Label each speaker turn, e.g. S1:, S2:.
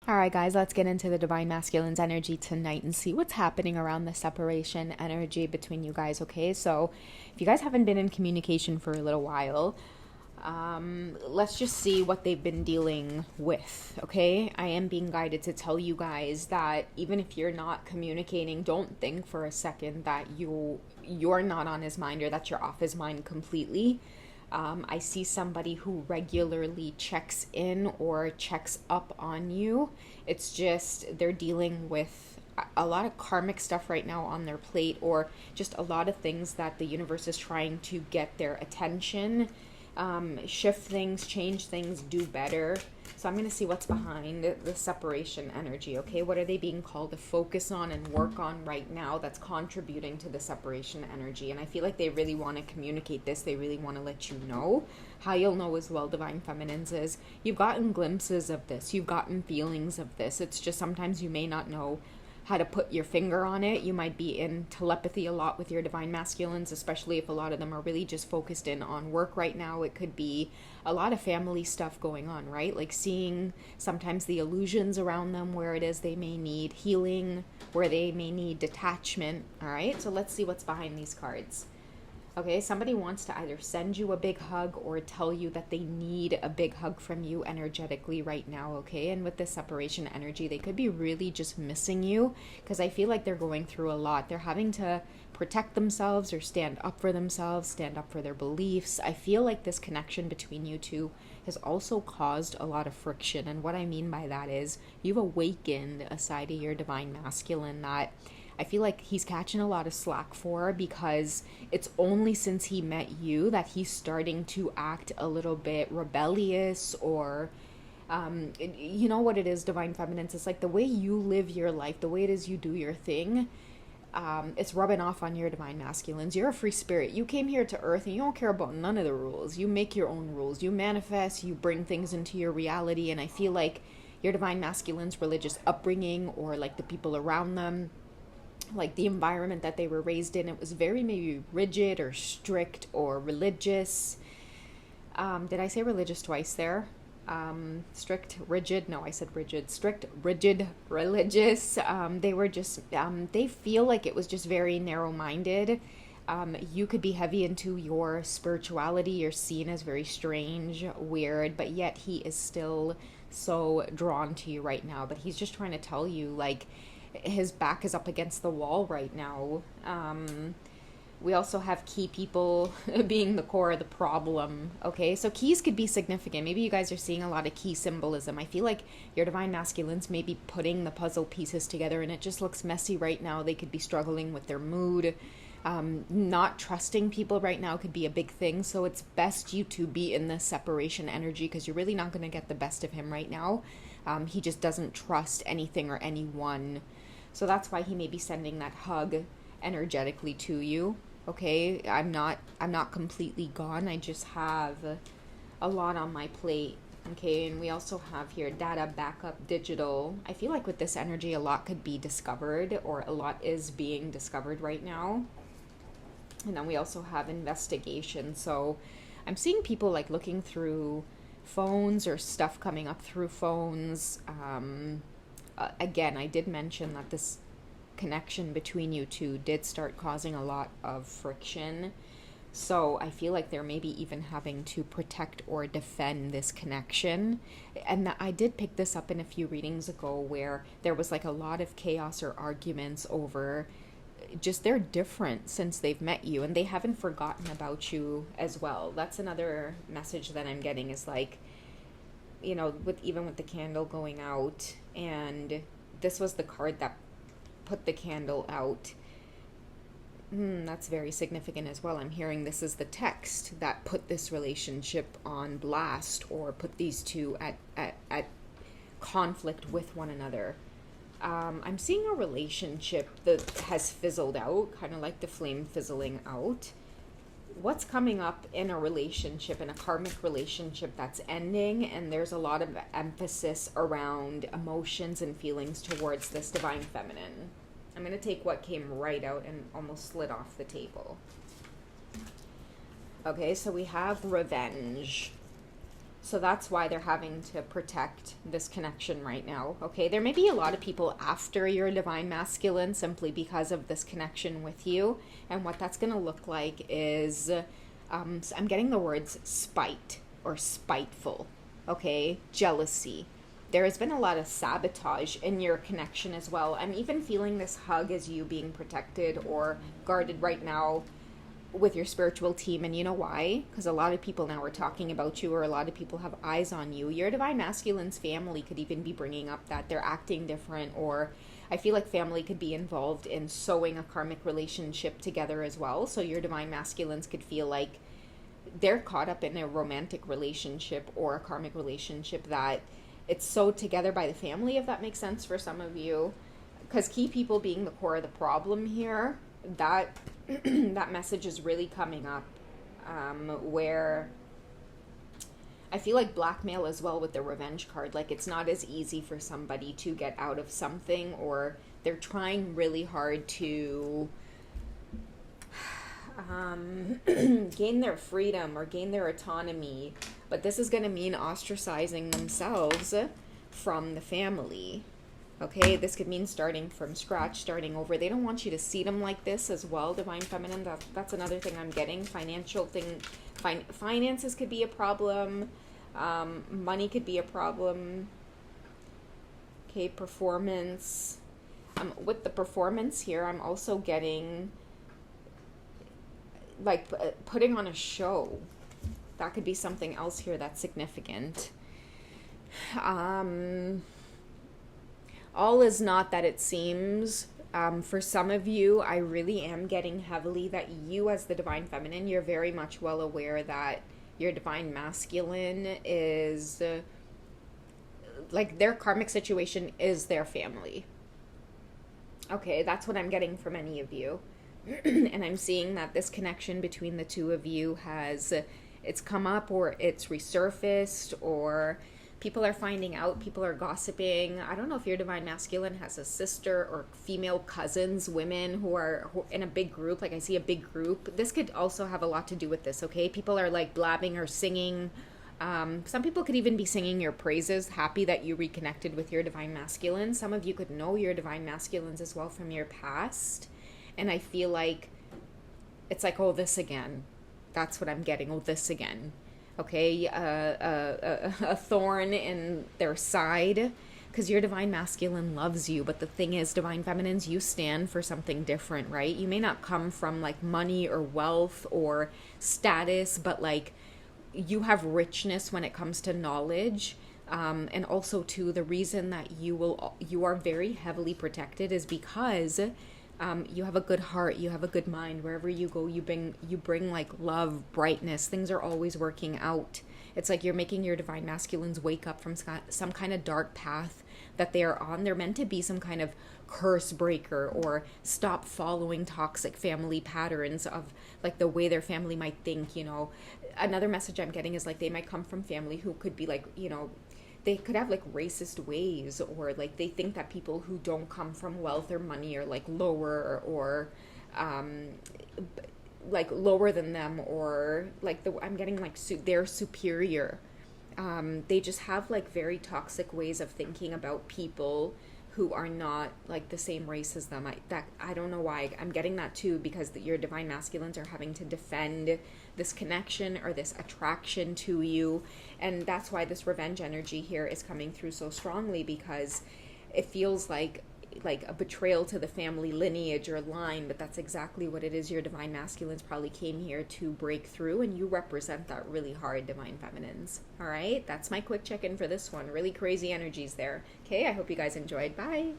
S1: All right, guys, let's get into the Divine Masculine's energy tonight and see what's happening around the separation energy between you guys, okay? So, if you guys haven't been in communication for a little while, let's just see what they've been dealing with, okay? I am being guided to tell you guys that even if you're not communicating, don't think for a second that you're not on his mind or that you're off his mind completely. I see somebody who regularly checks in or checks up on you. It's just they're dealing with a lot of karmic stuff right now on their plate, or just a lot of things that the universe is trying to get their attention, shift things, change things, do better. So I'm going to see what's behind the separation energy, okay? What are they being called to focus on and work on right now that's contributing to the separation energy? And I feel like they really want to communicate this. They really want to let you know. How you'll know as well, Divine Feminines, is you've gotten glimpses of this. You've gotten feelings of this. It's just sometimes you may not know how to put your finger on it. You might be in telepathy a lot with your Divine Masculines, especially if a lot of them are really just focused in on work right now. It could be a lot of family stuff going on, right? Like seeing sometimes the illusions around them, where it is they may need healing, where they may need detachment. All right, so let's see what's behind these cards. Okay, somebody wants to either send you a big hug or tell you that they need a big hug from you energetically right now, okay? And with this separation energy, they could be really just missing you, because I feel like they're going through a lot. They're having to protect themselves or stand up for themselves, stand up for their beliefs. I feel like this connection between you two has also caused a lot of friction. And what I mean by that is you've awakened a side of your Divine Masculine that I feel like he's catching a lot of slack for, because it's only since he met you that he's starting to act a little bit rebellious, or you know what it is, Divine Feminines. It's like the way you live your life, the way it is you do your thing. It's rubbing off on your Divine Masculines. You're a free spirit. You came here to Earth and you don't care about none of the rules. You make your own rules. You manifest, you bring things into your reality. And I feel like your Divine Masculines' religious upbringing, or like the people around them, like the environment that they were raised in, it was very maybe rigid or strict or religious. Did I say religious twice there? Strict, rigid. No, I said rigid. Strict, rigid, religious. They were just, they feel like it was just very narrow minded. You could be heavy into your spirituality. You're seen as very strange, weird, but yet he is still so drawn to you right now. But he's just trying to tell you, like, his back is up against the wall right now. We also have key people being the core of the problem. Okay, so keys could be significant. Maybe you guys are seeing a lot of key symbolism. I feel like your Divine Masculines may be putting the puzzle pieces together and it just looks messy right now. They could be struggling with their mood. Not trusting people right now could be a big thing. So it's best you to be in this separation energy, because you're really not going to get the best of him right now. He just doesn't trust anything or anyone. So that's why he may be sending that hug energetically to you. Okay, I'm not completely gone. I just have a lot on my plate. Okay, and we also have here data, backup, digital. I feel like with this energy, a lot could be discovered, or a lot is being discovered right now. And then we also have investigation. So I'm seeing people like looking through phones or stuff coming up through phones. Again, I did mention that this connection between you two did start causing a lot of friction. So I feel like they're maybe even having to protect or defend this connection. And I did pick this up in a few readings ago, where there was like a lot of chaos or arguments over just they're different since they've met you, and they haven't forgotten about you as well. That's another message that I'm getting, is like, you know, with the candle going out, and this was the card that put the candle out. That's very significant as well. I'm hearing this is the text that put this relationship on blast, or put these two at conflict with one another. I'm seeing a relationship that has fizzled out, kind of like the flame fizzling out. What's coming up in a relationship, in a karmic relationship that's ending, and there's a lot of emphasis around emotions and feelings towards this Divine Feminine. I'm going to take what came right out and almost slid off the table. Okay, so we have revenge. So that's why they're having to protect this connection right now. Okay, there may be a lot of people after your divine masculine simply because of this connection with you. And what that's going to look like is I'm getting the words spite or spiteful. Okay, jealousy. There has been a lot of sabotage in your connection as well. I'm even feeling this hug as you being protected or guarded right now with your spiritual team. And you know why? Because a lot of people now are talking about you, or a lot of people have eyes on you. Your divine masculine's family could even be bringing up that they're acting different, or I feel like family could be involved in sewing a karmic relationship together as well. So your divine masculines could feel like they're caught up in a romantic relationship or a karmic relationship that it's sewed together by the family, if that makes sense for some of you. Because key people being the core of the problem here, that that message is really coming up, where I feel like blackmail as well with the revenge card. Like it's not as easy for somebody to get out of something, or they're trying really hard to gain their freedom or gain their autonomy, but this is going to mean ostracizing themselves from the family. Okay, this could mean starting from scratch, starting over. They don't want you to see them like this as well, divine feminine. That's another thing I'm getting. Financial thing, finances could be a problem. Money could be a problem. Okay, performance. With the performance here, I'm also getting like putting on a show. That could be something else here that's significant. All is not that it seems. For some of you, I really am getting heavily that you as the divine feminine, you're very much well aware that your divine masculine is like their karmic situation is their family. Okay, that's what I'm getting from many of you. And I'm seeing that this connection between the two of you it's come up, or it's resurfaced, or people are finding out, people are gossiping. I don't know if your divine masculine has a sister or female cousins, women who are in a big group. Like I see a big group. This could also have a lot to do with this, okay? People are like blabbing or singing. Some people could even be singing your praises, happy that you reconnected with your divine masculine. Some of you could know your divine masculines as well from your past. And I feel like it's like, oh, this again. That's what I'm getting. Oh, this again. Okay, a thorn in their side, because your divine masculine loves you. But the thing is, divine feminines, you stand for something different, right? You may not come from like money or wealth or status, but like you have richness when it comes to knowledge. And also too, the reason that you are very heavily protected is because you have a good heart, you have a good mind. Wherever you go, you bring like love, brightness. Things are always working out. It's like you're making your divine masculines wake up from some kind of dark path that they are on. They're meant to be some kind of curse breaker, or stop following toxic family patterns of like the way their family might think, you know. Another message I'm getting is like they might come from family who could be like, you know, they could have like racist ways, or like they think that people who don't come from wealth or money are like lower, or like lower than them, or like I'm getting like they're superior. They just have like very toxic ways of thinking about people who are not like the same race as them. I don't know why I'm getting that too, because your divine masculines are having to defend this connection or this attraction to you. And that's why this revenge energy here is coming through so strongly, because it feels like a betrayal to the family lineage or line, but that's exactly what it is. Your divine masculines probably came here to break through, and you represent that really hard, divine feminines. All right, that's my quick check-in for this one. Really crazy energies there. Okay, I hope you guys enjoyed. Bye.